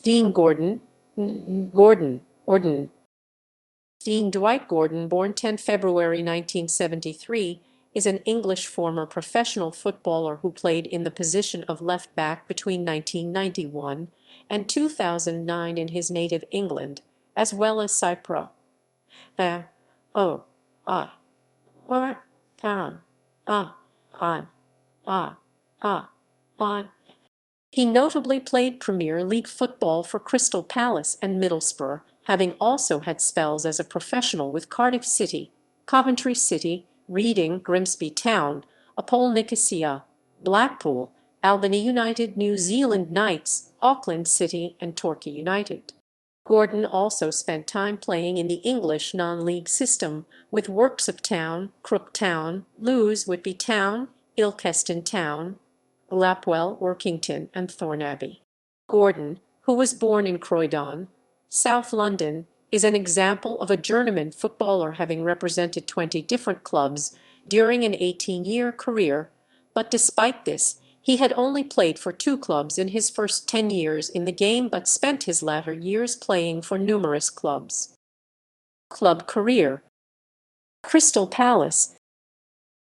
Dean Gordon, Gordon. Dean Dwight Gordon, born 10 February 1973, is an English former professional footballer who played in the position of left back between 1991 and 2009 in his native England, as well as Cyprus. The O Ah Work Town on Ah on. He notably played Premier League football for Crystal Palace and Middlesbrough, having also had spells as a professional with Cardiff City, Coventry City, Reading, Grimsby Town, APOEL Nicosia, Blackpool, Albany United, New Zealand Knights, Auckland City, and Torquay United. Gordon also spent time playing in the English non-league system with Worksop Town, Crook Town, Lewes, Whitby Town, Ilkeston Town, Glapwell, Workington and Thornaby. Gordon, who was born in Croydon, South London, is an example of a journeyman footballer having represented 20 different clubs during an 18-year career, but despite this, he had only played for 2 clubs in his first 10 years in the game but spent his latter years playing for numerous clubs. Club career: Crystal Palace.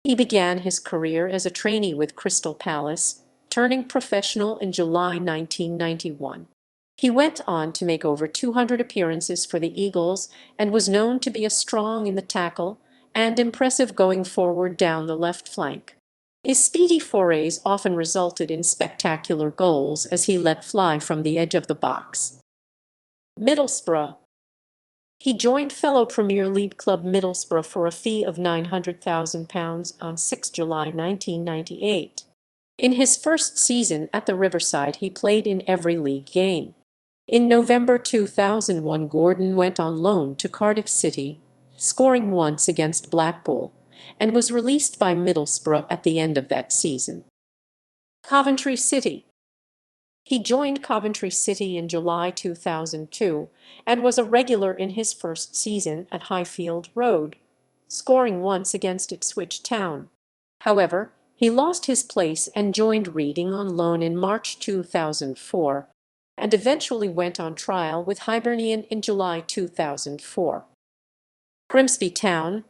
He began his career as a trainee with Crystal Palace, turning professional in July 1991. He went on to make over 200 appearances for the Eagles and was known to be a strong in the tackle and impressive going forward down the left flank. His speedy forays often resulted in spectacular goals as he let fly from the edge of the box. Middlesbrough. He joined fellow Premier League club Middlesbrough for a fee of £900,000 on 6 July 1998. In his first season at the Riverside he played in every league game. In November 2001 Gordon went on loan to Cardiff City, scoring once against Blackpool, and was released by Middlesbrough at the end of that season. Coventry City. He joined Coventry City in July 2002 and was a regular in his first season at Highfield Road, scoring once against Ipswich Town. However, he lost his place and joined Reading on loan in March 2004 and eventually went on trial with Hibernian in July 2004. Grimsby Town.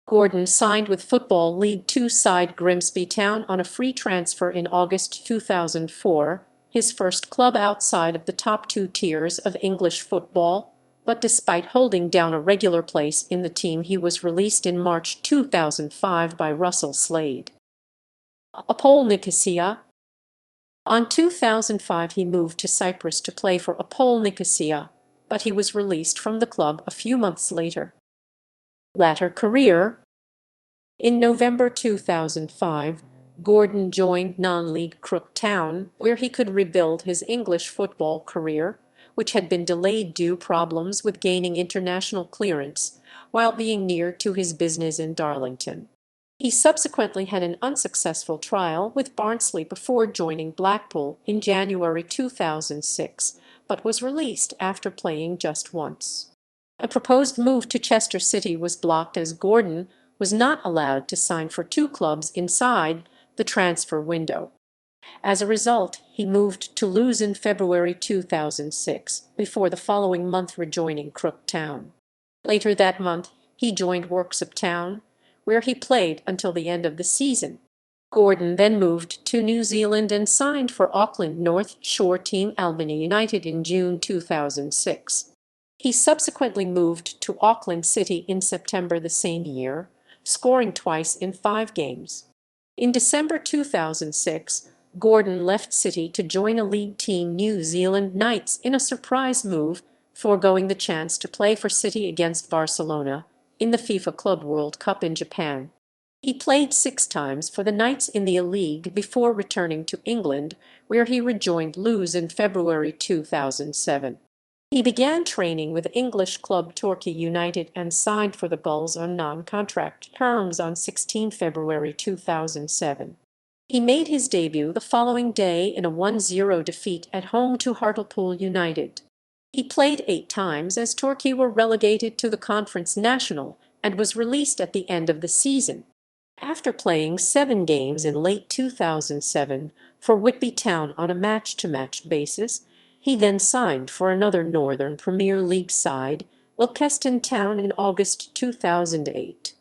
Gordon signed with Football League Two side Grimsby Town on a free transfer in August 2004, his first club outside of the top 2 tiers of English football, but despite holding down a regular place in the team he was released in March 2005 by Russell Slade. APOEL Nicosia. On 2005 he moved to Cyprus to play for APOEL Nicosia, but he was released from the club a few months later. Latter career. In November 2005, Gordon joined non-league Crook Town, where he could rebuild his English football career, which had been delayed due problems with gaining international clearance, while being near to his business in Darlington. He subsequently had an unsuccessful trial with Barnsley before joining Blackpool in January 2006, but was released after playing just once. A proposed move to Chester City was blocked as Gordon was not allowed to sign for 2 clubs inside the transfer window. As a result, he moved to Lewes in February 2006, before the following month rejoining Crook Town. Later that month, he joined Worksop Town, where he played until the end of the season. Gordon then moved to New Zealand and signed for Auckland North Shore team Albany United in June 2006. He subsequently moved to Auckland City in September the same year, scoring twice in 5 games. In December 2006, Gordon left City to join a league team New Zealand Knights in a surprise move, foregoing the chance to play for City against Barcelona in the FIFA Club World Cup in Japan. He played 6 times for the Knights in the A-League before returning to England, where he rejoined Lewes in February 2007. He began training with English club Torquay United and signed for the Gulls on non-contract terms on 16 February 2007. He made his debut the following day in a 1-0 defeat at home to Hartlepool United. He played 8 times as Torquay were relegated to the Conference National and was released at the end of the season. After playing 7 games in late 2007 for Whitby Town on a match-to-match basis, He then signed for another Northern Premier League side, Ilkeston Town, in August 2008.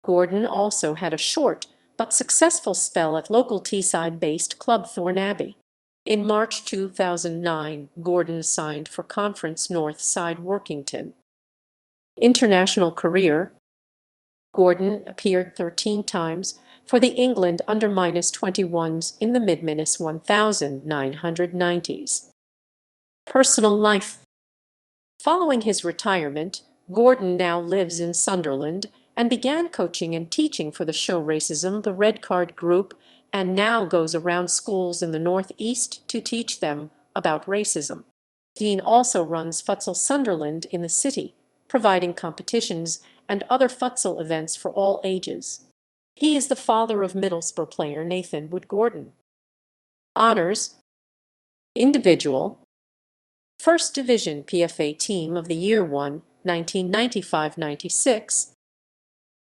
Gordon also had a short but successful spell at local Teesside-based club Thornaby. In March 2009, Gordon signed for Conference North side Workington. International career: Gordon appeared 13 times for the England under-21s in the mid-1990s. Personal life: following his retirement, Gordon now lives in Sunderland and began coaching and teaching for the show Racism the Red Card Group, and now goes around schools in the Northeast to teach them about racism. Dean also runs Futsal Sunderland in the city, providing competitions and other futsal events for all ages. He is the father of Middlesbrough player Nathan Wood Gordon. Honours: Individual: First Division PFA Team of the Year 1, 1995-96,